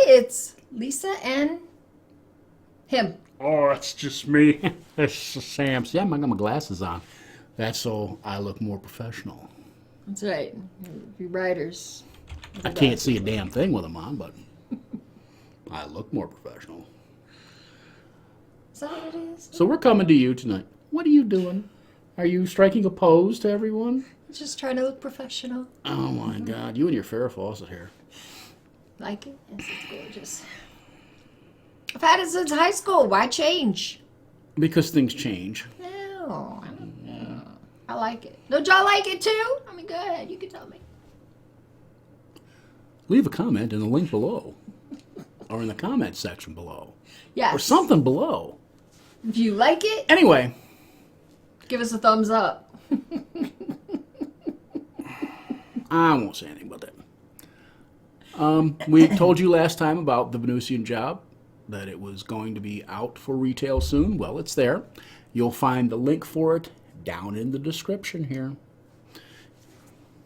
it's Lisa and him. Oh, it's just me. It's Sam. See, I got my glasses on. That's so I look more professional. That's right. You writers. I can't see a damn thing with them on, but I look more professional. Is that what it is? So we're coming to you tonight. What are you doing? Are you striking a pose to everyone? Just trying to look professional. Oh my God, you and your Farrah Fawcett hair. Like it? Yes, it's gorgeous. I've had it since high school. Why change? Because things change. No, I don't know. I like it. Don't y'all like it too? I mean, go ahead. You can tell me. Leave a comment in the link below. Or in the comment section below. Yes. Or something below. If you like it, Anyway. give us a thumbs up. I won't say anything about that. We told you last time about the Venusian Job, that it was going to be out for retail soon. Well, it's there. You'll find the link for it down in the description here.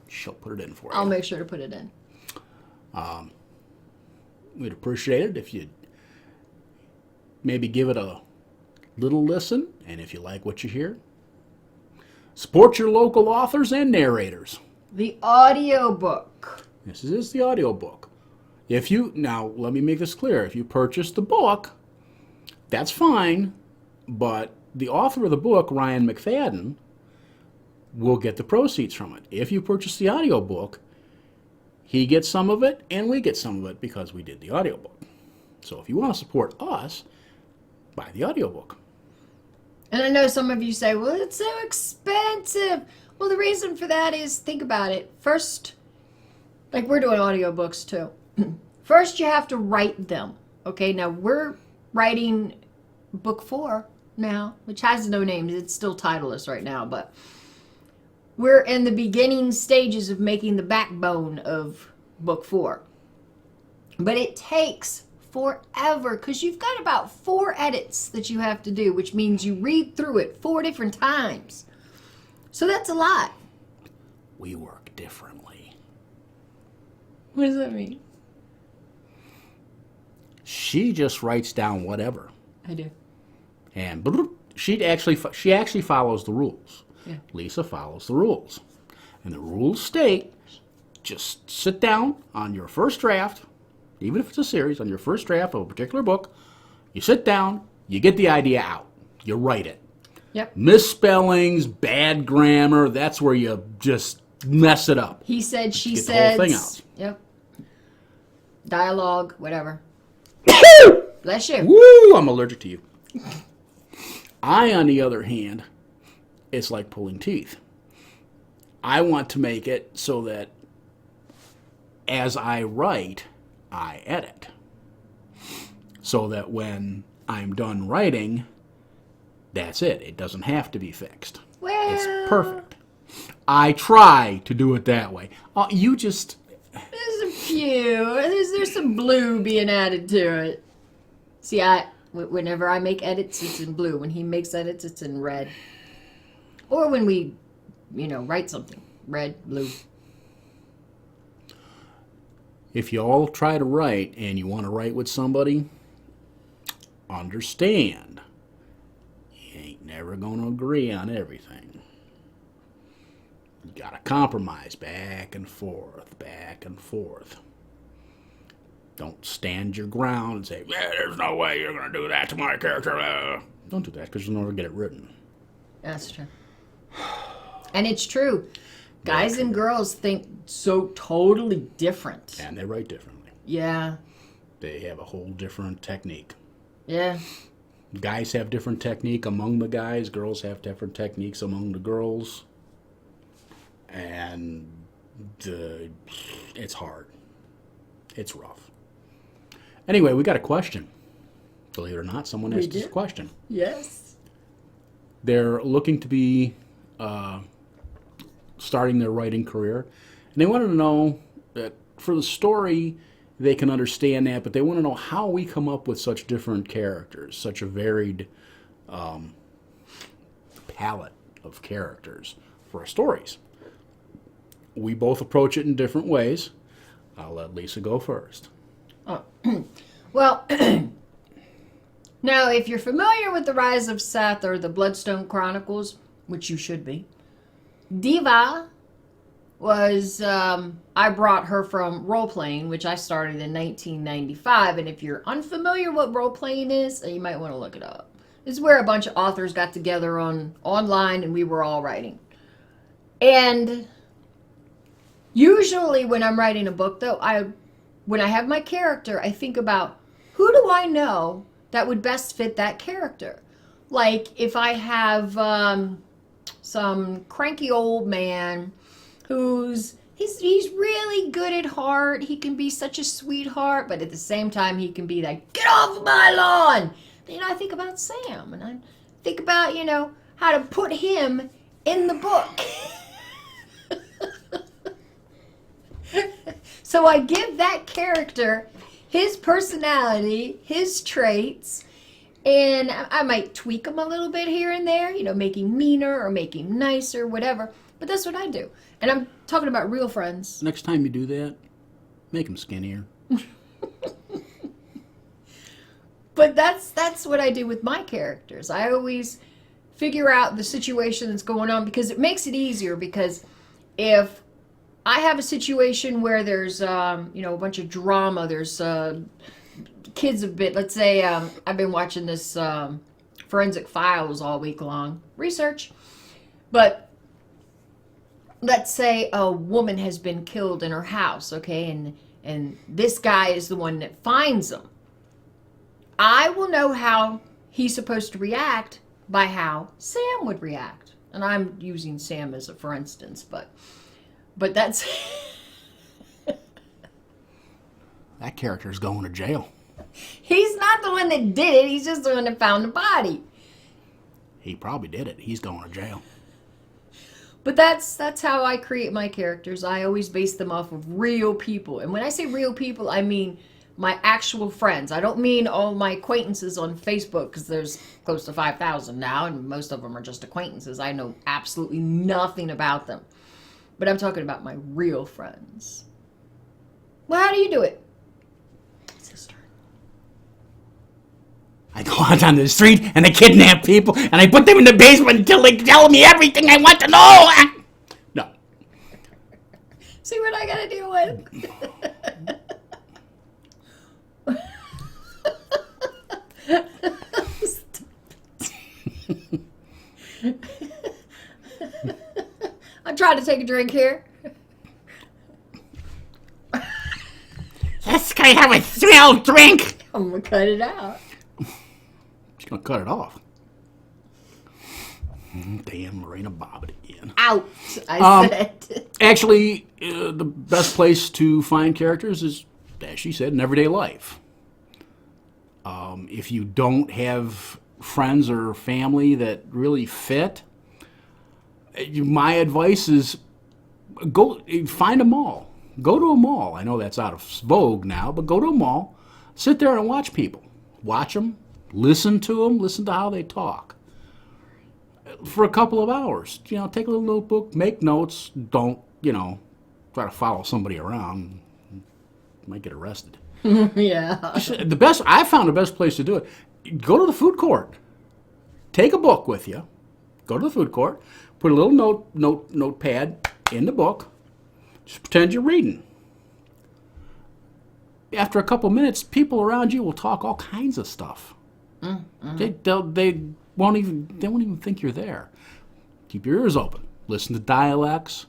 She'll put it in for you. I'll make sure to put it in. We'd appreciate it if you'd maybe give it a little listen, and if you like what you hear, support your local authors and narrators. The audiobook. This is the audiobook. Now, let me make this clear. If you purchase the book, that's fine, but the author of the book, Ryan McFadden, will get the proceeds from it. If you purchase the audiobook, he gets some of it, and we get some of it because we did the audiobook. So if you want to support us, buy the audiobook. And I know some of you say, well, it's so expensive. Well, the reason for that is, think about it. First, like we're doing audiobooks too. First, you have to write them. Okay, now we're writing book 4 now, which has no names. It's still titleless right now, but we're in the beginning stages of making the backbone of book 4. But it takes forever because you've got about 4 edits that you have to do, which means you read through it 4 different times. So that's a lot. We work differently. What does that mean? She just writes down whatever. I do. And she actually follows the rules. Yeah. Lisa follows the rules. And the rules state, just sit down on your first draft, even if it's a series, on your first draft of a particular book, you sit down, you get the idea out, you write it. Yep. Misspellings, bad grammar, that's where you just mess it up. He said, she Get the said. whole thing out. Yep. Dialogue, whatever. Bless you. Woo, I'm allergic to you. I, on the other hand, it's like pulling teeth. I want to make it so that as I write, I edit. So that when I'm done writing, that's it. It doesn't have to be fixed. Well, It's perfect. I try to do it that way. You just... There's a few. There's some blue being added to it. See, whenever I make edits, it's in blue. When he makes edits, it's in red. Or when we, write something. Red, blue. If you all try to write and you want to write with somebody, understand, you ain't never going to agree on everything. You got to compromise back and forth, back and forth. Don't stand your ground and say, yeah, there's no way you're going to do that to my character. Don't do that because you'll never get it written. That's true. And it's true. Guys and girls think so totally different. And they write differently. Yeah. They have a whole different technique. Yeah. Guys have different technique among the guys. Girls have different techniques among the girls. And it's hard. It's rough. Anyway, we got a question. Believe it or not, someone asked us a question. Yes. They're looking to be starting their writing career. And they wanted to know that for the story, they can understand that, but they want to know how we come up with such different characters, such a varied palette of characters for our stories. We both approach it in different ways. I'll let Lisa go first. Oh. Well, now if you're familiar with the Rise of Seth or the Bloodstone Chronicles, which you should be, Diva was, I brought her from role playing, which I started in 1995. And if you're unfamiliar what role playing is, you might want to look it up. It's where a bunch of authors got together online and we were all writing. And usually when I'm writing a book, though, when I have my character, I think about who do I know that would best fit that character. Like if I have some cranky old man he's really good at heart. He can be such a sweetheart, but at the same time he can be like, get off of my lawn. I think about Sam, and I think about, how to put him in the book. So I give that character his personality, his traits, and I might tweak him a little bit here and there, make him meaner or make him nicer, whatever. But that's what I do. And I'm talking about real friends. Next time you do that, make him skinnier. But that's what I do with my characters. I always figure out the situation that's going on because it makes it easier. Because if I have a situation where there's a bunch of drama, there's kids a bit. Let's say I've been watching this Forensic Files all week long, research, but let's say a woman has been killed in her house, okay, and this guy is the one that finds them. I will know how he's supposed to react by how Sam would react. And I'm using Sam as a for instance, but that's... That character's going to jail. He's not the one that did it, he's just the one that found the body. He probably did it. He's going to jail. But that's how I create my characters. I always base them off of real people. And when I say real people, I mean my actual friends. I don't mean all my acquaintances on Facebook, because there's close to 5,000 now, and most of them are just acquaintances. I know absolutely nothing about them. But I'm talking about my real friends. Well, how do you do it? Sister. I go out on the street and I kidnap people and I put them in the basement until they tell me everything I want to know. No. See what I gotta deal with? I'm trying to take a drink here. Yes, can I have a smell drink? I'm gonna cut it out. She's going to cut it off. Damn, Marina Bobbitt again. Out, I said. Actually, the best place to find characters is, as she said, in everyday life. If you don't have friends or family that really fit, my advice is go find a mall. Go to a mall. I know that's out of vogue now, but go to a mall. Sit there and watch people. Watch them. Listen to them. Listen to how they talk. For a couple of hours. Take a little notebook. Make notes. Don't, try to follow somebody around. You might get arrested. Yeah. I found the best place to do it. Go to the food court. Take a book with you. Go to the food court. Put a little notepad in the book. Just pretend you're reading. After a couple minutes, people around you will talk all kinds of stuff. Mm-hmm. They won't even think you're there. Keep your ears open. Listen to dialects.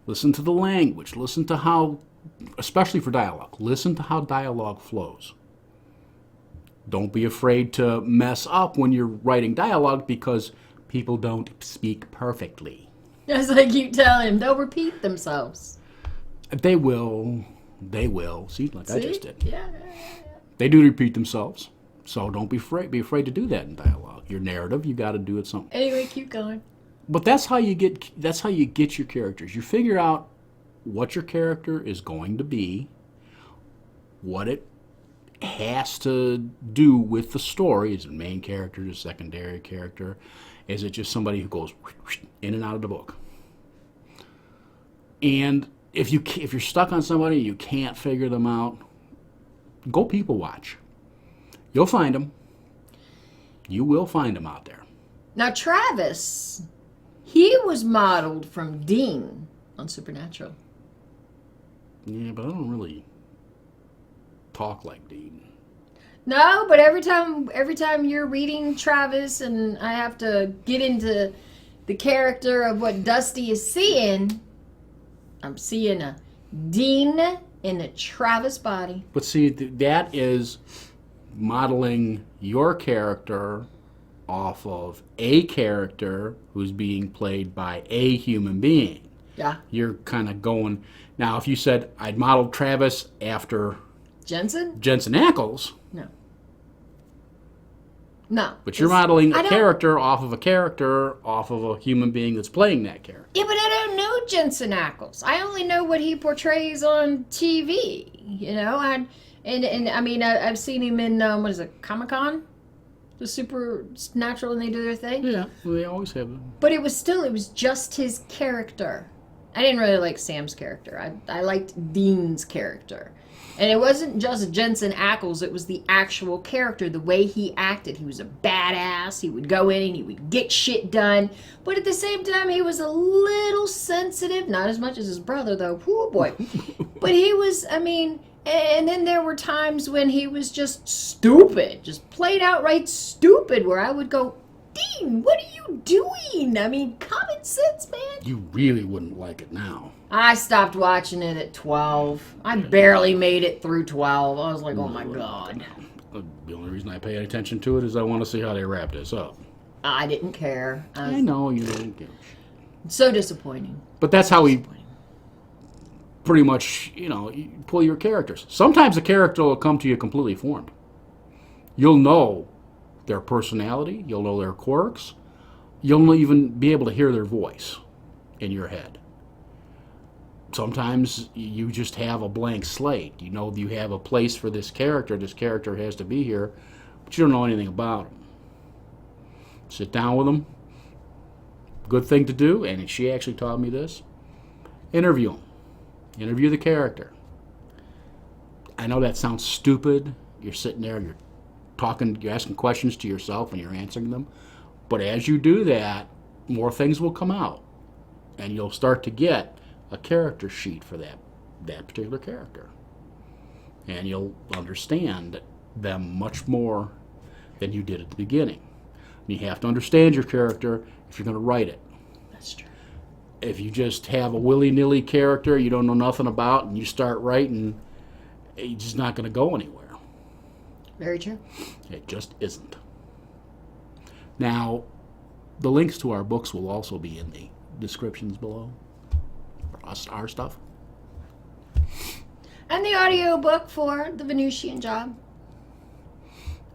Listen to the language. Listen to how, especially for dialogue, listen to how dialogue flows. Don't be afraid to mess up when you're writing dialogue, because people don't speak perfectly. As I keep telling him, they'll repeat themselves. They will. See, like I just did. Yeah. They do repeat themselves. So don't be afraid. Be afraid to do that in dialogue. Your narrative, you got to do it something. Anyway, keep going. But that's how you get your characters. You figure out what your character is going to be, what it has to do with the story. Is it main character, is it secondary character? Is it just somebody who goes in and out of the book? And if you're stuck on somebody, you can't figure them out, Go people watch. You'll find them. You will find them out there. Now, Travis, he was modeled from Dean on Supernatural. Yeah, but I don't really talk like Dean. No, but every time you're reading Travis and I have to get into the character of what Dusty is seeing, I'm seeing a Dean in a Travis body. But see, that is modeling your character off of a character who's being played by a human being. Yeah. You're kind of going... Now, if you said, I'd modeled Travis after... Jensen Ackles. No. But you're modeling a character off of a human being that's playing that character. Yeah, but I don't know Jensen Ackles. I only know what he portrays on TV, you know? And I mean, I've seen him in, what is it, Comic-Con? The Supernatural, and they do their thing? Yeah, well, they always have them. But it was just his character. I didn't really like Sam's character. I liked Dean's character. And it wasn't just Jensen Ackles, it was the actual character, the way he acted. He was a badass, he would go in and he would get shit done. But at the same time, he was a little sensitive. Not as much as his brother, though. Poor boy. But he was, I mean, and then there were times when he was just stupid. Just plain outright stupid, where I would go, Dean, what are you doing? I mean, common sense, man. You really wouldn't like it now. I stopped watching it at 12. I barely made it through 12. I was like, oh my God. The only reason I pay attention to it is I want to see how they wrap this up. I didn't care. I know you didn't care. So disappointing. But that's how we pretty much, you pull your characters. Sometimes a character will come to you completely formed. You'll know their personality. You'll know their quirks. You'll even be able to hear their voice in your head. Sometimes you just have a blank slate. You know you have a place for this character. This character has to be here, but you don't know anything about him. Sit down with them. Good thing to do, and she actually taught me this. Interview him. Interview the character. I know that sounds stupid. You're sitting there, you're talking, you're asking questions to yourself and you're answering them. But as you do that, more things will come out. And you'll start to get a character sheet for that particular character. And you'll understand them much more than you did at the beginning. And you have to understand your character if you're going to write it. That's true. If you just have a willy-nilly character you don't know nothing about and you start writing, it's just not going to go anywhere. Very true. It just isn't. Now, the links to our books will also be in the descriptions below. Our stuff. And the audiobook for The Venusian Job.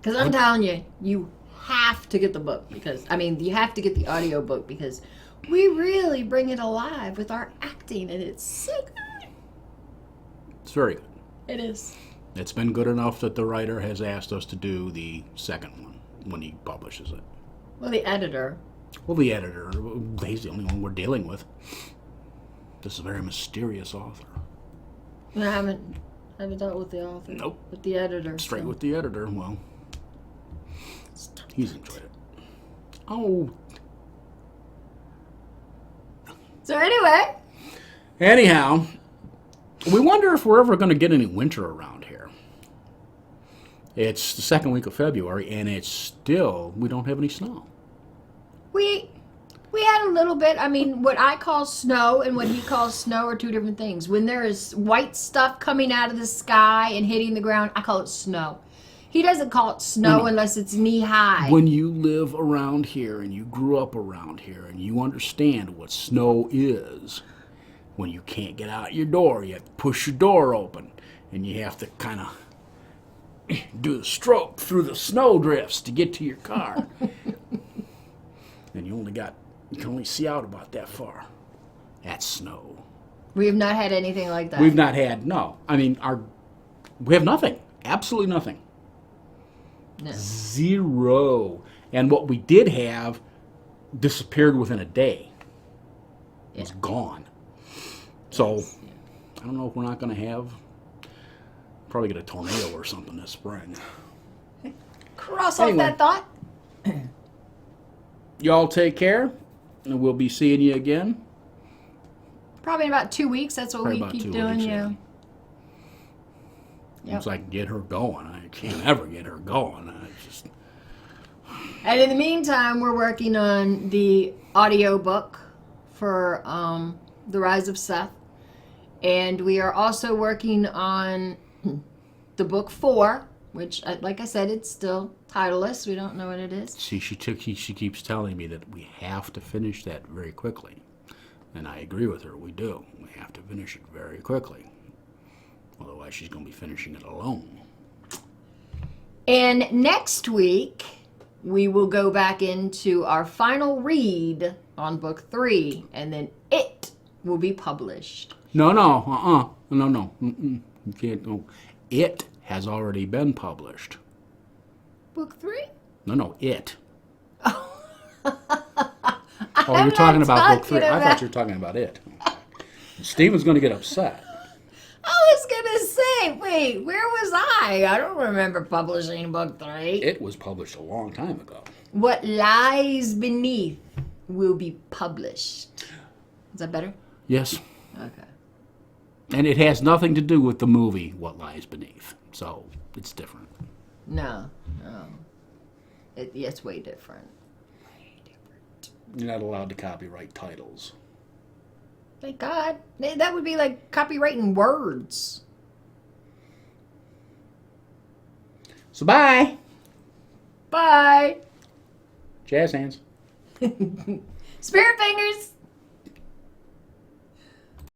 Because I'm telling you, you have to get the book. You have to get the audiobook because we really bring it alive with our acting, and it's so good. It's very good. It is. It's been good enough that the writer has asked us to do the second one when he publishes it. Well, the editor. Well, the editor. He's the only one we're dealing with. This is a very mysterious author. I haven't dealt with the author. Nope. With the editor. Straight with the editor. Well, he's enjoyed it. Oh. So anyway. Anyhow, we wonder if we're ever going to get any winter around here. It's the second week of February, and we don't have any snow. We had a little bit. I mean, what I call snow and what he calls snow are two different things. When there is white stuff coming out of the sky and hitting the ground, I call it snow. He doesn't call it snow unless it's knee-high. When you live around here and you grew up around here and you understand what snow is, when you can't get out your door, you have to push your door open and you have to kind of do the stroke through the snow drifts to get to your car. And you can only see out about that far. That's snow. We have not had anything like that. We've not had, no. I mean, we have nothing. Absolutely nothing. No. Zero. And what we did have disappeared within a day. It was gone. So, I don't know if we're not going to have probably get a tornado or something this spring. Cross Anyway. off that thought. Y'all take care, and we'll be seeing you again. Probably in about 2 weeks. That's what Probably we about keep 2 doing. weeks, Yeah. Yep. Once I can get her going. I can't ever get her going. And in the meantime, we're working on the audio book for The Rise of Seth. And we are also working on the book 4, which, like I said, it's still titleless. We don't know what it is. See, she keeps telling me that we have to finish that very quickly. And I agree with her. We do. We have to finish it very quickly. Otherwise, she's going to be finishing it alone. And next week, we will go back into our final read on book 3, and then it will be published. No. You can't. No. It has already been published. Book 3? No, it. Oh, You're talking about book 3. I thought you were talking about it. Steven's going to get upset. I was going to say, wait, where was I? I don't remember publishing book 3. It was published a long time ago. What Lies Beneath will be published. Is that better? Yes. Okay. And it has nothing to do with the movie What Lies Beneath. So it's different. No. It's way different. You're not allowed to copyright titles. Thank God. That would be like copyrighting words. So bye. Bye. Jazz hands. Spirit fingers.